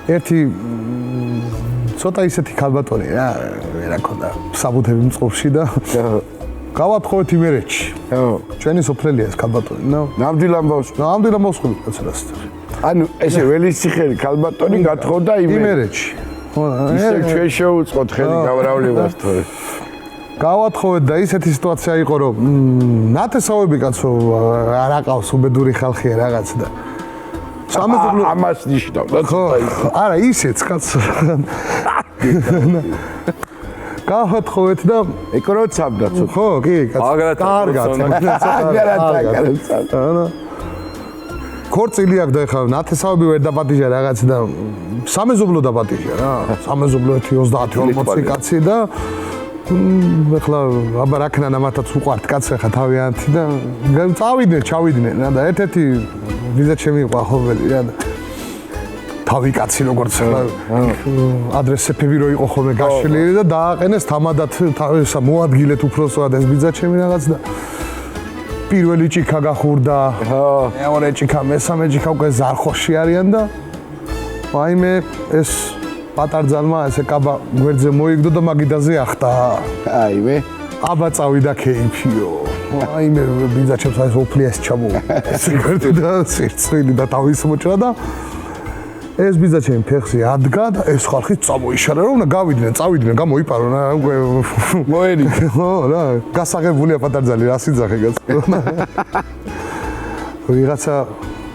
ერთი ცოტა ისეთი ქალბატონი რა რა ქონდა საბუთები მწყობში და გავათხოვეთ იმერეთში. ჩვენი სოფლელია ეს ქალბატონი, ნამდვილ ამბავს ხვდები კაცრას. ანუ ესე ველისციხელი ქალბატონი გათხოვდა იმერეთში. ისე ჩვენ შევუწყოთ ხელი გავრავლებას თორე. გავათხოვეთ და ისეთი სიტუაცია იყო რომ ნათესავები კაცო არ აყავს უბედური ხალხია რაღაც და ამას ნიშნავდა არა ისეც კაცო გავათხოვეთ და ეკროცავდა ცოტა ხო კი კაცო კარგად ქორწილი აქვს და ეხლა ნათესავები ვერ დაპატიჟა რაღაც და სამეზობლო დაპატიჟა რა სამეზობლო 30-40 კაცი და ეხლა აბა რაკნანა მათაც უყვართ კაცი ხა თავიანთი და ჩავიდნენ რა და ერთ-ერთი ვიზა ჩემი იყო ახობელი რა და თავი კაცი როგორც ადრესები რო იყო ხოლმე გაშლილი და დააყენეს თამადად ესა მოადგილეთ უფროსად ეს ვიზა ჩემი რაღაც და პირველი ჭიქა გახურდა მეორე ჭიქა მესამე ჭიქა უკვე ზარხოში არიან და ვაიმე ეს პატარძალმა ესე კაბა გვერდზე მოიგდო და მაგიდაზე ახტა. აიმე. აბა წავიდა ქეიფიო. აიმე ბიძა ჩემს ეს ოფლიას ჩამო. ეს გვერდი და სირცვილი და თავის მოჭრა და ეს ბიძა ჩემი ფეხზე ადგა და ეს ხალხი წამოიშალა რომ გავიდნენ, წავიდნენ, გამოიპარო რა უკვე მოერი. ხო რა, გასაღებულია პატარძალი რა სიძახე გაც. ვიღაცა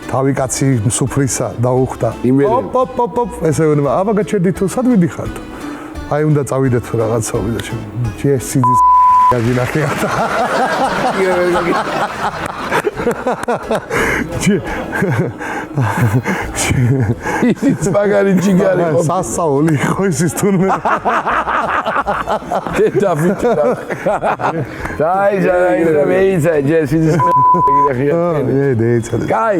თავი კაცი სუფრისა დაუხდა. ოპ ესე ვენება, აბა გაჩერდით თუ სად ვიდიხართ? აი უნდა წავიდეთ თუ რაღაცა ვიდა ჩემ. ჯესიძის გაგინახე. ის მაგარი ჯიგარი ხო? სასაული ხო ის თუნმე. დედაფით. დაიჯარა ის მეიცა ჯესიძის გაგინახე. დეიცა. კაი